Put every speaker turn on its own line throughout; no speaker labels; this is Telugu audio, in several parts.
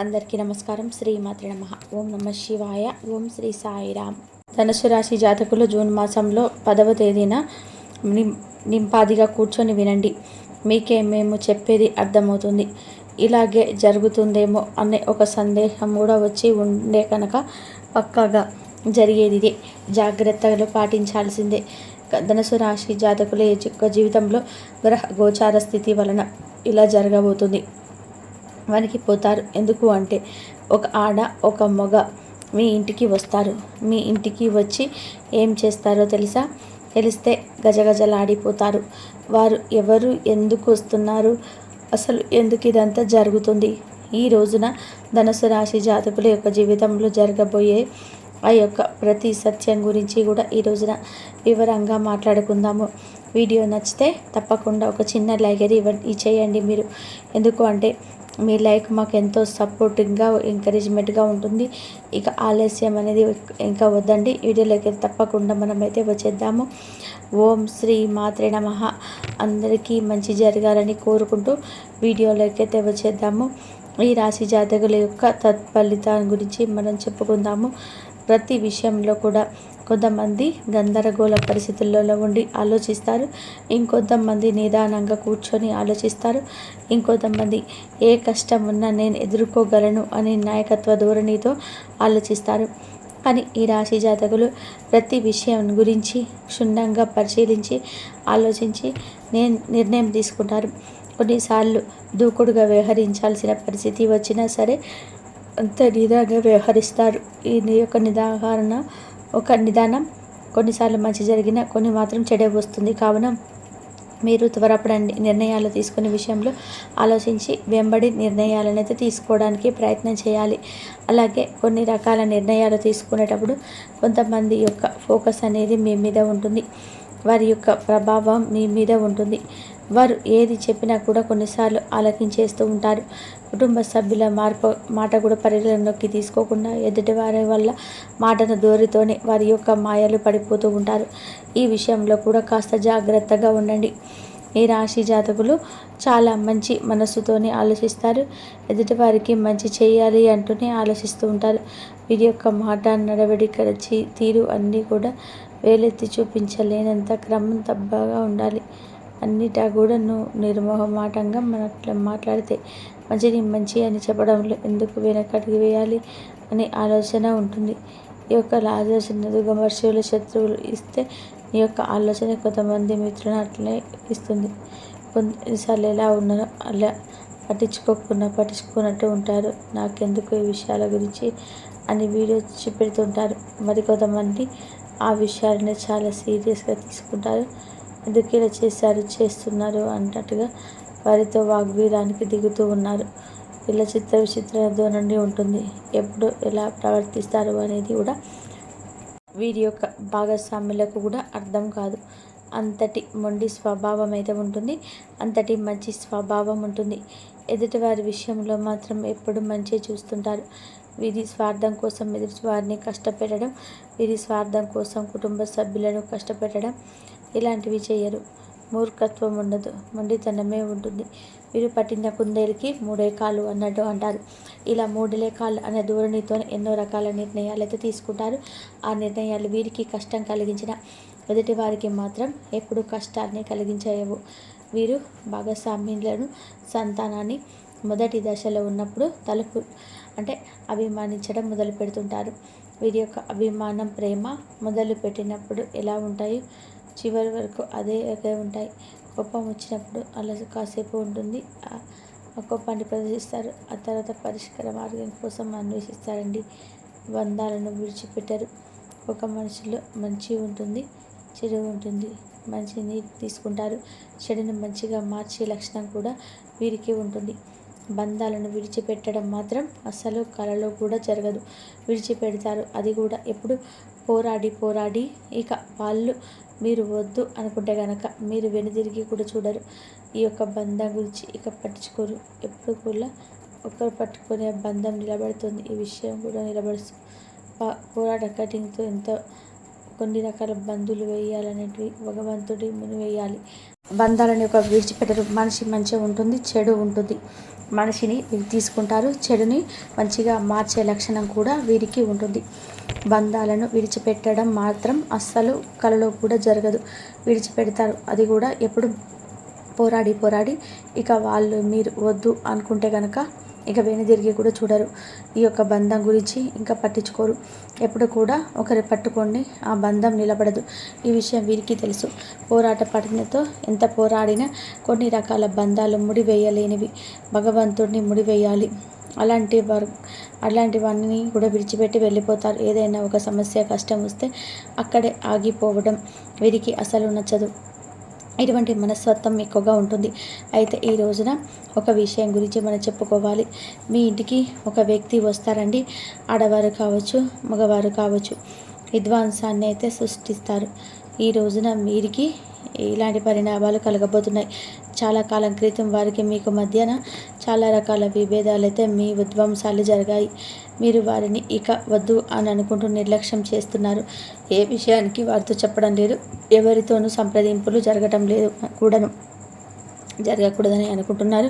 అందరికీ నమస్కారం. శ్రీమాత్రే నమః. ఓం నమ శివాయ. ఓం శ్రీ సాయిరామ్. ధనుసు రాశి జాతకులు జూన్ మాసంలో 10వ తేదీన నింపాదిగా కూర్చొని వినండి. మీకే మేము చెప్పేది అర్థమవుతుంది. ఇలాగే జరుగుతుందేమో అనే ఒక సందేహం కూడా వచ్చి ఉండే కనుక పక్కాగా జరిగేది ఇదే. జాగ్రత్తలు పాటించాల్సిందే. ధనుసు రాశి జాతకుల యొక్క జీవితంలో గ్రహ గోచార స్థితి వలన ఇలా జరగబోతుంది. వణికిపోతారు. ఎందుకు అంటే ఒక ఆడ ఒక మగ మీ ఇంటికి వస్తారు. మీ ఇంటికి వచ్చి ఏం చేస్తారో తెలిస్తే గజగజలాడిపోతారు. వారు ఎవరు, ఎందుకు వస్తున్నారు, అసలు ఎందుకు ఇదంతా జరుగుతుంది, ఈ రోజున ధనుసు రాశి జాతకుల యొక్క జీవితంలో జరగబోయే ఆ యొక్క ప్రతి సత్యం గురించి కూడా ఈ రోజున వివరంగా మాట్లాడుకుందాము. వీడియో నచ్చితే తప్పకుండా ఒక చిన్న లైక్ అది చేయండి మీరు. ఎందుకు అంటే మీ లైక్ మాకు ఎంతో సపోర్టింగ్గా, ఎంకరేజ్మెంట్గా ఉంటుంది. ఇక ఆలస్యం అనేది ఇంకా వద్దండి. వీడియోలోకి తప్పకుండా మనమైతే వచ్చేద్దాము. ఓం శ్రీ మాత్రే నమః. అందరికీ మంచి జరగాలని కోరుకుంటూ వీడియోలోకి అయితే వచ్చేద్దాము. ఈ రాశి జాతకుల యొక్క తత్ఫలితాల గురించి మనం చెప్పుకుందాము. ప్రతి విషయంలో కూడా కొంతమంది గందరగోళ పరిస్థితులలో ఉండి ఆలోచిస్తారు. ఇంకొంతమంది నిదానంగా కూర్చొని ఆలోచిస్తారు. ఇంకొంతమంది ఏ కష్టం ఉన్నా నేను ఎదుర్కోగలను అనే నాయకత్వ ధోరణితో ఆలోచిస్తారు. కానీ ఈ రాశి జాతకులు ప్రతి విషయం గురించి క్షుణ్ణంగా పరిశీలించి ఆలోచించి నిర్ణయం తీసుకుంటారు. కొన్నిసార్లు దూకుడుగా వ్యవహరించాల్సిన పరిస్థితి వచ్చినా సరే అంత నిదానంగా వ్యవహరిస్తారు. ఈ యొక్క నిదానం కొన్నిసార్లు మంచి జరిగిన కొన్ని మాత్రం చెడే వస్తుంది. కావున మీరు త్వరపడండి. నిర్ణయాలు తీసుకునే విషయంలో ఆలోచించి వెంబడి నిర్ణయాలను అయితే తీసుకోవడానికి ప్రయత్నం చేయాలి. అలాగే కొన్ని రకాల నిర్ణయాలు తీసుకునేటప్పుడు కొంతమంది యొక్క ఫోకస్ అనేది మీ మీద ఉంటుంది. వారి యొక్క ప్రభావం మీ మీద ఉంటుంది. వారు ఏది చెప్పినా కూడా కొన్నిసార్లు ఆలకించేస్తూ ఉంటారు. కుటుంబ సభ్యుల మాట కూడా పరిగణలోకి తీసుకోకుండా ఎదుటివారి వల్ల మాటల దోరితోనే వారి యొక్క మాయలు పడిపోతూ ఉంటారు. ఈ విషయంలో కూడా కాస్త జాగ్రత్తగా ఉండండి. ఈ రాశి జాతకులు చాలా మంచి మనస్సుతోనే ఆలోచిస్తారు. ఎదుటివారికి మంచి చేయాలి అంటూనే ఆలోచిస్తూ ఉంటారు. వీరి యొక్క మాట, నడవడిక, తీరు అన్నీ కూడా వేలెత్తి చూపించలేనంత క్రమం తప్పగా ఉండాలి. అన్నిటా కూడా నిర్మోహమాటంగా మాట్లాడితే మంచి అని చెప్పడంలో ఎందుకు వెనకడుగు వేయాలి అనే ఆలోచన ఉంటుంది. ఈ యొక్క ఆలోచన విమర్శలు, శత్రువులు ఇస్తే ఈ యొక్క ఆలోచన కొంతమంది మిత్రులను అట్లనే ఇస్తుంది. కొన్నిసార్లు ఎలా ఉన్నారో అలా పట్టించుకున్నట్టు ఉంటారు. నాకెందుకు ఈ విషయాల గురించి అని వీడియో పెడుతుంటారు. మరికొంతమంది ఆ విషయాలని చాలా సీరియస్గా తీసుకుంటారు. ఎందుకు ఇలా చేస్తున్నారు అన్నట్టుగా వారితో వాగ్వీరానికి దిగుతూ ఉన్నారు. ఇలా విచిత్ర ధోరణి ఉంటుంది. ఎప్పుడు ఎలా ప్రవర్తిస్తారు అనేది కూడా వీరి యొక్క భాగస్వాములకు కూడా అర్థం కాదు. అంతటి మొండి స్వభావం అయితే ఉంటుంది. అంతటి మంచి స్వభావం ఉంటుంది. ఎదుటివారి విషయంలో మాత్రం ఎప్పుడు మంచి చూస్తుంటారు. వీరి స్వార్థం కోసం ఎదుటివారిని కష్టపెట్టడం, వీరి స్వార్థం కోసం కుటుంబ సభ్యులను కష్టపెట్టడం ఇలాంటివి చేయరు. మూర్ఖత్వం ఉండదు, మొండితనమే ఉంటుంది. వీరు పట్టిన కుందేలుకి మూడే కాళ్ళు అన్నట్టు అంటారు. ఇలా మూడలే కాళ్ళు అనే ధోరణితో ఎన్నో రకాల నిర్ణయాలు అయితే తీసుకుంటారు. ఆ నిర్ణయాలు వీరికి కష్టం కలిగించిన ఎదుటి వారికి మాత్రం ఎప్పుడు కష్టాన్ని కలిగించవు. వీరు భాగస్వామ్యులను, సంతానాన్ని మొదటి దశలో ఉన్నప్పుడు అభిమానించడం మొదలు పెడుతుంటారు. వీరి యొక్క అభిమానం, ప్రేమ మొదలు పెట్టినప్పుడు ఎలా ఉంటాయి, చివరి వరకు అదే ఉంటాయి. కోపం వచ్చినప్పుడు అలా కాసేపు ఉంటుంది. ఆ కోపాన్ని ప్రదర్శిస్తారు. ఆ తర్వాత పరిష్కార మార్గం కోసం అన్వేషిస్తారండి. బంధాలను విడిచిపెట్టరు. ఒక మనిషిలో మంచి ఉంటుంది, చెడు ఉంటుంది. మంచిని తీసుకుంటారు, చెడుని మంచిగా మార్చే లక్షణం కూడా వీరికి ఉంటుంది. బంధాలను విడిచిపెట్టడం మాత్రం అస్సలు కలలో కూడా జరగదు. విడిచిపెడతారు. అది కూడా ఎప్పుడు పోరాడి ఇక వాళ్ళు మీరు వద్దు అనుకుంటే కనుక మీరు వెనుదిరిగి కూడా చూడరు. ఈ యొక్క బంధం గురించి ఇక పట్టించుకోరు. ఎప్పుడు కూడా ఒకరు పట్టుకునే బంధం నిలబడుతుంది. ఈ విషయం కూడా నిలబడుతుంది. పోరాట కటింగ్తో ఎంతో కొన్ని రకాల బంధువులు వేయాలనేటివి భగవంతుడి ముని వేయాలి. బంధాలని ఒక విడిచిపెట్టరు. మనిషి మంచిగా ఉంటుంది, చెడు ఉంటుంది. మనిషిని వీరు తీసుకుంటారు. చెడుని మంచిగా మార్చే లక్షణం కూడా వీరికి ఉంటుంది. బంధాలను విడిచిపెట్టడం మాత్రం అస్సలు కలలో కూడా జరగదు. విడిచిపెడతారు, అది కూడా ఎప్పుడు పోరాడి ఇక వాళ్ళు మీరు వద్దు అనుకుంటే కనుక ఇక వెనుదిరిగి కూడా చూడరు. ఈ యొక్క బంధం గురించి ఇంకా పట్టించుకోరు. ఎప్పుడు కూడా ఒకరి పట్టుకొని ఆ బంధం నిలబడదు. ఈ విషయం వీరికి తెలుసు. పోరాట పటిమతో ఎంత పోరాడినా కొన్ని రకాల బంధాలు ముడివేయలేనివి. భగవంతుడిని ముడివేయాలి. అలాంటివన్నీ కూడా విడిచిపెట్టి వెళ్ళిపోతారు. ఏదైనా ఒక సమస్య కష్టం వస్తే అక్కడే ఆగిపోవడం వీరికి అసలు నచ్చదు. ఇటువంటి మనస్తత్వం ఎక్కువగా ఉంటుంది. అయితే ఈ రోజున ఒక విషయం గురించి మనం చెప్పుకోవాలి. మీ ఇంటికి ఒక వ్యక్తి వస్తారండి. ఆడవారు కావచ్చు, మగవారు కావచ్చు. విధ్వంసాన్ని అయితే సృష్టిస్తారు. ఈ రోజున వీరికి ఇలాంటి పరిణామాలు కలగబోతున్నాయి. చాలా కాలం క్రితం వారికి మీకు మధ్యన చాలా రకాల విభేదాలు అయితే మీ విధ్వంసాలు జరిగాయి. మీరు వారిని ఇక వద్దు అని అనుకుంటూ నిర్లక్ష్యం చేస్తున్నారు. ఏ విషయానికి వారితో చెప్పడం లేదు. ఎవరితోనూ సంప్రదింపులు జరగటం లేదు కూడాను. జరగకూడదని అనుకుంటున్నారు.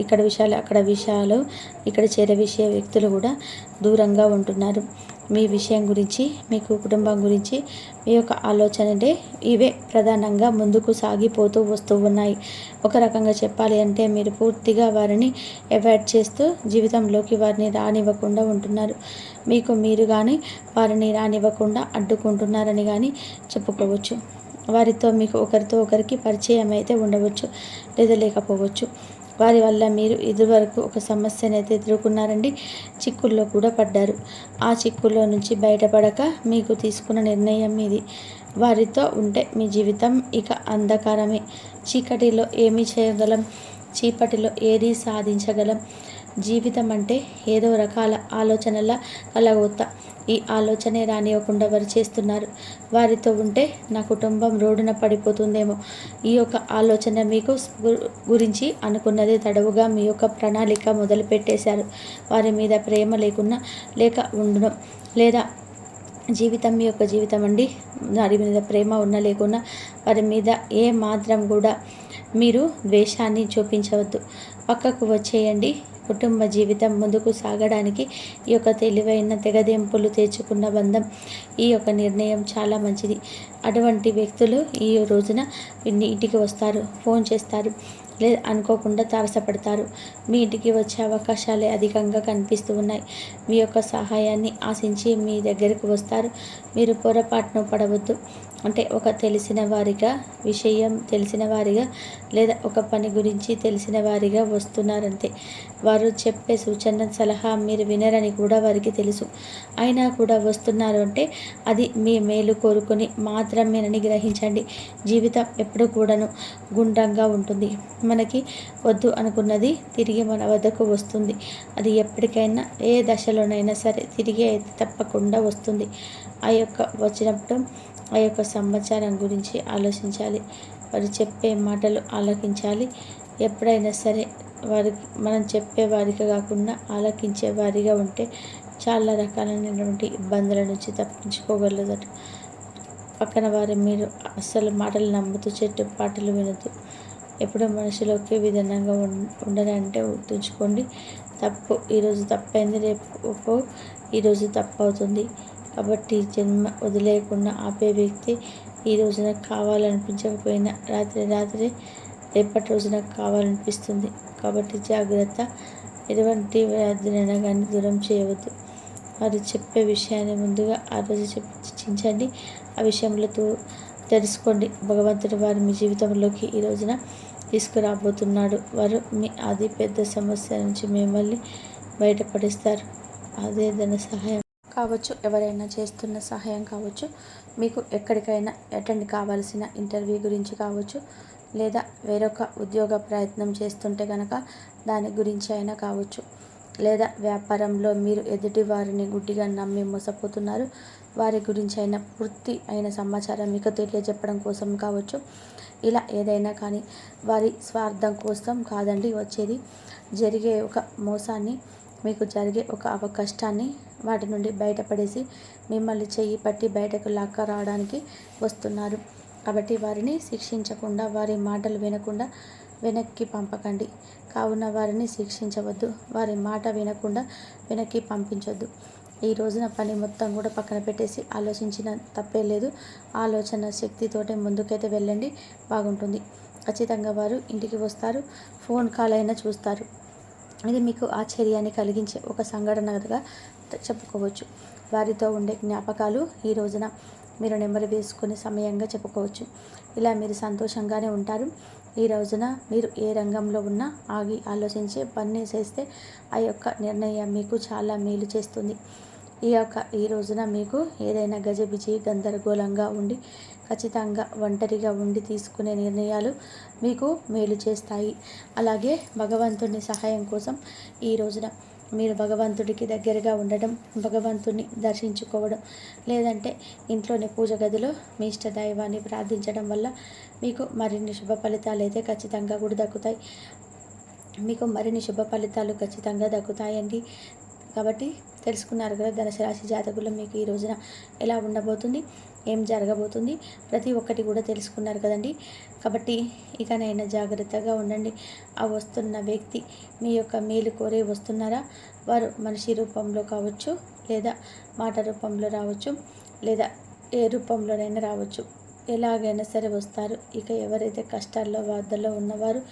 ఇక్కడ విషయాలు, అక్కడ విషయాలు, ఇక్కడ చేరే వ్యక్తులు కూడా దూరంగా ఉంటున్నారు. మీ విషయం గురించి, మీకు కుటుంబం గురించి మీ యొక్క ఆలోచనలే ఇవే ప్రధానంగా ముందుకు సాగిపోతూ వస్తూ ఉన్నాయి. ఒక రకంగా చెప్పాలి అంటే మీరు పూర్తిగా వారిని అవాయిడ్ చేస్తూ జీవితంలోకి వారిని రానివ్వకుండా ఉంటున్నారు. మీకు మీరు కానీ వారిని రానివ్వకుండా అడ్డుకుంటున్నారని కానీ చెప్పుకోవచ్చు. వారితో మీకు ఒకరికి పరిచయం అయితే ఉండవచ్చు, లేదా లేకపోవచ్చు. వారి వల్ల మీరు ఇదివరకు ఒక సమస్యనైతే ఎదుర్కొన్నారండి. చిక్కుల్లో కూడా పడ్డారు. ఆ చిక్కుల్లో నుంచి బయటపడక మీకు తీసుకున్న నిర్ణయం ఇది. వారితో ఉంటే మీ జీవితం ఇక అంధకారమే. చీకటిలో ఏమి చేయగలం? చీకటిలో ఏది సాధించగలం? జీవితం అంటే ఏదో రకాల ఆలోచనల కలగొత్త. ఈ ఆలోచనే రానివ్వకుండా వారు చేస్తున్నారు. వారితో ఉంటే నా కుటుంబం రోడ్డున పడిపోతుందేమో, ఈ యొక్క ఆలోచన మీకు గురించి అనుకున్నదే తడవుగా మీ యొక్క ప్రణాళిక మొదలు పెట్టేశారు. వారి మీద ప్రేమ లేకున్నా లేక ఉండడం, లేదా జీవితం మీ యొక్క జీవితం అండి, వారి మీద ప్రేమ ఉన్న లేకున్నా వారి మీద ఏ మాత్రం కూడా మీరు ద్వేషాన్ని చూపించవద్దు. పక్కకు వచ్చేయండి. కుటుంబ జీవితం ముందుకు సాగడానికి ఈ యొక్క తెలివైన తెగదెంపులు తెచ్చుకున్న బంధం, ఈ యొక్క నిర్ణయం చాలా మంచిది. అటువంటి వ్యక్తులు ఈ రోజున ఇంటికి వస్తారు, ఫోన్ చేస్తారు, లేదా అనుకోకుండా తారసపడతారు. మీ ఇంటికి వచ్చే అవకాశాలే అధికంగా కనిపిస్తూ ఉన్నాయి. మీ యొక్క సహాయాన్ని ఆశించి మీ దగ్గరకు వస్తారు. మీరు పొరపాటును పడవద్దు. అంటే ఒక తెలిసిన వారిగా, విషయం తెలిసిన వారిగా, లేదా ఒక పని గురించి తెలిసిన వారిగా వస్తున్నారంతే. వారు చెప్పే సూచన సలహా మీరు వినరని కూడా వారికి తెలుసు. అయినా కూడా వస్తున్నారు అంటే అది మీ మేలు కోరుకొని మాత్రమేనని గ్రహించండి. జీవితం ఎప్పుడు కూడాను గుండ్రంగా ఉంటుంది. మనకి వద్దు అనుకున్నది తిరిగి మన వద్దకు వస్తుంది. అది ఎప్పటికైనా ఏ దశలోనైనా సరే తిరిగి అయితే తప్పకుండా వస్తుంది. ఆ యొక్క వచ్చినప్పుడు ఆ యొక్క సమాచారం గురించి ఆలోచించాలి. వారు చెప్పే మాటలు ఆలకించాలి. ఎప్పుడైనా సరే మనం చెప్పే వారిగా కాకుండా ఆలకించే వారిగా ఉంటే చాలా రకాలైనటువంటి ఇబ్బందుల నుంచి తప్పించుకోగలదట. పక్కన వారి మీరు అస్సలు మాటలు నమ్ముతూ చెట్టు పాటలు వినద్దు. ఎప్పుడూ మనిషిలోకి విధానంగా ఉండనంటే గుర్తుంచుకోండి. తప్పు ఈరోజు తప్పైంది, రేపు ఈరోజు తప్పు అవుతుంది. కాబట్టి జన్మ వదిలేయకుండా ఆపే వ్యక్తి ఈ రోజున కావాలనిపించకపోయినా రాత్రి రేపటి రోజున కావాలనిపిస్తుంది. కాబట్టి జాగ్రత్త. ఎటువంటి వ్యాధులైనా కానీ దూరం చేయవద్దు. వారు చెప్పే విషయాన్ని ముందుగా ఆ రోజు చర్చించండి. ఆ విషయంలో తెలుసుకోండి. భగవంతుడు వారు మీ జీవితంలోకి ఈ రోజున తీసుకురాబోతున్నాడు. వారు మీ అది పెద్ద సమస్య నుంచి మిమ్మల్ని బయటపడిస్తారు. అదే ధన సహాయం కావచ్చు, ఎవరైనా చేస్తున్న సహాయం కావచ్చు, మీకు ఎక్కడికైనా అటెండ్ కావాల్సిన ఇంటర్వ్యూ గురించి కావచ్చు, లేదా వేరొక ఉద్యోగ ప్రయత్నం చేస్తుంటే కనుక దాని గురించి అయినా కావచ్చు, లేదా వ్యాపారంలో మీరు ఎదుటి వారిని గుడ్డిగా నమ్మి మోసపోతున్నారు, వారి గురించి అయినా పూర్తి అయిన సమాచారం మీకు తెలియజెప్పడం కోసం కావచ్చు. ఇలా ఏదైనా కానీ వారి స్వార్థం కోసం కాదండి వచ్చేది. జరిగే ఒక మోసాన్ని, మీకు జరిగే ఒక అవకష్టాన్ని వాటి నుండి బయటపడేసి మిమ్మల్ని చెయ్యి పట్టి బయటకు లాక్క రావడానికి వస్తున్నారు. కాబట్టి వారిని శిక్షించకుండా, వారి మాటలు వినకుండా వెనక్కి పంపకండి. కావున వారిని శిక్షించవద్దు. వారి మాట వినకుండా వెనక్కి పంపించొద్దు. ఈ రోజున పని మొత్తం కూడా పక్కన పెట్టేసి ఆలోచించిన తప్పే లేదు. ఆలోచన శక్తితోటే ముందుకైతే వెళ్ళండి, బాగుంటుంది. ఖచ్చితంగా వారు ఇంటికి వస్తారు. ఫోన్ కాల్ అయినా చూస్తారు. ఇది మీకు ఆశ్చర్యాన్ని కలిగించే ఒక సంఘటనగా చెప్పుకోవచ్చు. వారితో ఉండే జ్ఞాపకాలు ఈ రోజున మీరు నెమ్మది వేసుకునే సమయంగా చెప్పుకోవచ్చు. ఇలా మీరు సంతోషంగానే ఉంటారు. ఈ రోజున మీరు ఏ రంగంలో ఉన్నా ఆగి ఆలోచించి పని చేస్తే ఆ యొక్క నిర్ణయం మీకు చాలా మేలు చేస్తుంది. ఈ రోజున మీకు ఏదైనా గజిబిజి గందరగోళంగా ఉండి ఖచ్చితంగా ఒంటరిగా ఉండి తీసుకునే నిర్ణయాలు మీకు మేలు చేస్తాయి. అలాగే భగవంతుని సహాయం కోసం ఈ రోజున మీరు భగవంతుడికి దగ్గరగా ఉండడం, భగవంతుని దర్శించుకోవడం, లేదంటే ఇంట్లోని పూజ గదిలో మీ ఇష్ట దైవాన్ని ప్రార్థించడం వల్ల మీకు మరిన్ని శుభ ఫలితాలు అయితే ఖచ్చితంగా కూడా దక్కుతాయి. మీకు మరిన్ని శుభ ఫలితాలు ఖచ్చితంగా దక్కుతాయండి. కాబట్టి తెలుసుకున్నారు కదా ధనుసు రాశి జాతకులు మీకు ఈ రోజున ఎలా ఉండబోతుంది, ఏం జరగబోతుంది, ప్రతి ఒక్కటి కూడా తెలుసుకున్నారు కదండి. కాబట్టి ఇకనైనా జాగ్రత్తగా ఉండండి. ఆ వస్తున్న వ్యక్తి మీ యొక్క మేలు కోరే వస్తున్నారా? వారు మనిషి రూపంలో కావచ్చు, లేదా మాట రూపంలో రావచ్చు, లేదా ఏ రూపంలోనైనా రావచ్చు. ఎలాగైనా సరే వస్తారు. ఇక ఎవరైతే కష్టాల్లో బాధల్లో ఉన్నవారు,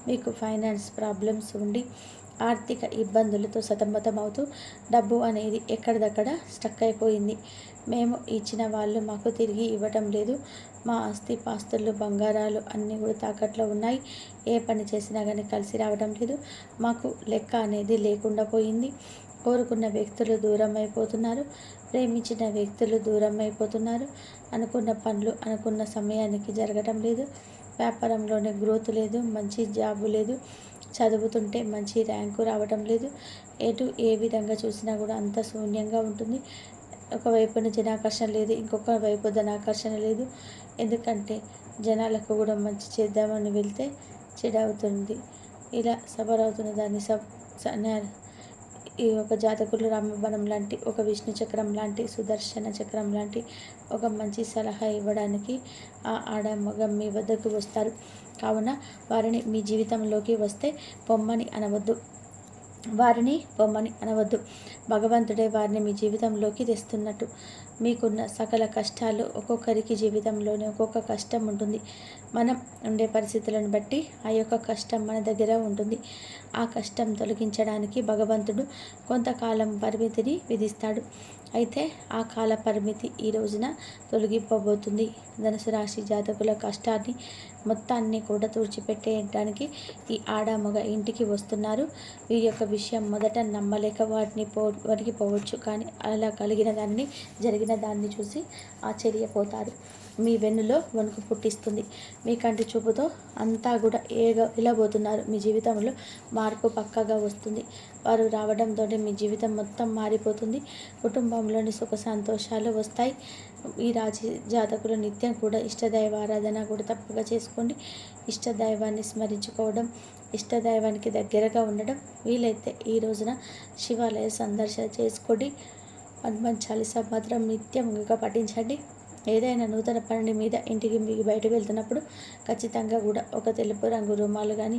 మీకు ఫైనాన్స్ ప్రాబ్లమ్స్ ఉండి ఆర్థిక ఇబ్బందులతో సతమతమవుతూ డబ్బు అనేది ఎక్కడిదక్కడ స్టక్ అయిపోయింది, మేము ఇచ్చిన వాళ్ళు మాకు తిరిగి ఇవ్వటం లేదు, మా ఆస్తి పాస్తులు బంగారాలు అన్నీ కూడా తాకట్లో ఉన్నాయి, ఏ పని చేసినా కానీ కలిసి రావడం లేదు, మాకు లెక్క అనేది లేకుండా పోయింది, కోరుకున్న వ్యక్తులు దూరం అయిపోతున్నారు, ప్రేమించిన వ్యక్తులు దూరం అయిపోతున్నారు, అనుకున్న పనులు అనుకున్న సమయానికి జరగటం లేదు, వ్యాపారంలోనే గ్రోత్ లేదు, మంచి జాబు లేదు, చదువుతుంటే మంచి ర్యాంకు రావటం లేదు, ఏ విధంగా చూసినా కూడా అంత శూన్యంగా ఉంటుంది. ఒకవైపున జనాకర్షణ లేదు, ఇంకొక వైపు ధనాకర్షణ లేదు. ఎందుకంటే జనాలకు కూడా మంచి చేద్దామని వెళ్తే చెడు అవుతుంది. ఇలా సఫర్ అవుతున్న దాన్ని ఈ ఒక జాతకులు రామబాణం లాంటి, ఒక విష్ణు చక్రం లాంటి, సుదర్శన చక్రం లాంటి ఒక మంచి సలహా ఇవ్వడానికి ఆ ఆడమగ మీ వద్దకు వస్తారు. కావున వారిని మీ జీవితంలోకి వస్తే పొమ్మని అనవద్దు. భగవంతుడే వారిని మీ జీవితంలోకి తెస్తున్నట్టు. మీకున్న సకల కష్టాలు ఒక్కొక్కరికి జీవితంలోనే ఒక్కొక్క కష్టం ఉంటుంది. మనం ఉండే పరిస్థితులను బట్టి ఆ యొక్క కష్టం మన దగ్గర ఉంటుంది. ఆ కష్టం తొలగించడానికి భగవంతుడు కొంతకాలం పరిమితిని విధిస్తాడు. అయితే ఆ కాల పరిమితి ఈ రోజున తొలగిపోబోతుంది. ధనుసు రాశి జాతకుల కష్టాన్ని మొత్తాన్ని కూడా తుడిచిపెట్టేయడానికి ఈ ఆడమగ ఇంటికి వస్తున్నారు. వీరి యొక్క విషయం మొదట నమ్మలేక వాటికి పోవచ్చు, కానీ అలా జరిగిన దాన్ని చూసి ఆశ్చర్యపోతారు. మీ వెన్నులో వణుకు పుట్టిస్తుంది. మీ కంటి చూపుతో అంతా కూడా వెళ్ళబోతున్నారు. మీ జీవితంలో మార్పు పక్కగా వస్తుంది. వారు రావడంతో మీ జీవితం మొత్తం మారిపోతుంది. కుటుంబంలోని సుఖ సంతోషాలు వస్తాయి. ఈ రాశి జాతకులు నిత్యం కూడా ఇష్టదైవ ఆరాధన కూడా తప్పగా చేసుకోండి. ఇష్టదైవాన్ని స్మరించుకోవడం, ఇష్టదైవానికి దగ్గరగా ఉండడం, వీలైతే ఈ రోజున శివాలయ సందర్శన చేసుకోండి. హనుమాన్ చాలీసా మాత్రం నిత్యంగా పఠించండి. ఏదైనా నూతన పని మీద ఇంటికి మీకు బయటకు వెళ్తున్నప్పుడు ఖచ్చితంగా కూడా ఒక తెలుపు రంగు రుమాలు కానీ,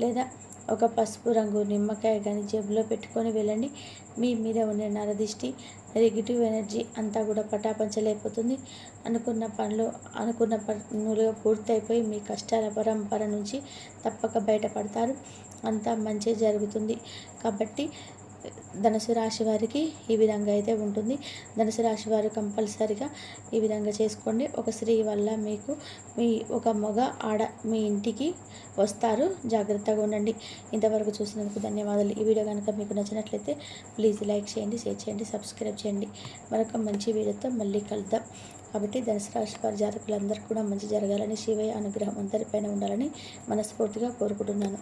లేదా ఒక పసుపు రంగు నిమ్మకాయ కానీ జేబులో పెట్టుకొని వెళ్ళండి. మీ మీద ఉండే నరదిష్టి, నెగిటివ్ ఎనర్జీ అంతా కూడా పటాపంచలైపోతుంది. అనుకున్న పనులు పూర్తయిపోయి మీ కష్టాల పరంపర నుంచి తప్పక బయటపడతారు. అంతా మంచి జరుగుతుంది. కాబట్టి ధనుసు రాశి వారికి ఈ విధంగా అయితే ఉంటుంది. ధనుసు రాశి వారు కంపల్సరిగా ఈ విధంగా చేసుకోండి. ఒక స్త్రీ వల్ల మీకు ఒక మగ ఆడ మీ ఇంటికి వస్తారు. జాగ్రత్తగా ఉండండి. ఇంతవరకు చూసినందుకు ధన్యవాదాలు. ఈ వీడియో కనుక మీకు నచ్చినట్లయితే ప్లీజ్ లైక్ చేయండి, షేర్ చేయండి, సబ్స్క్రైబ్ చేయండి. మరొక మంచి వీడియోతో మళ్ళీ కలుద్దాం. కాబట్టి ధనుసు రాశి వారి జాతకులందరూ కూడా మంచి జరగాలని, శివయ్య అనుగ్రహం అందరిపైన ఉండాలని మనస్ఫూర్తిగా కోరుకుంటున్నాను.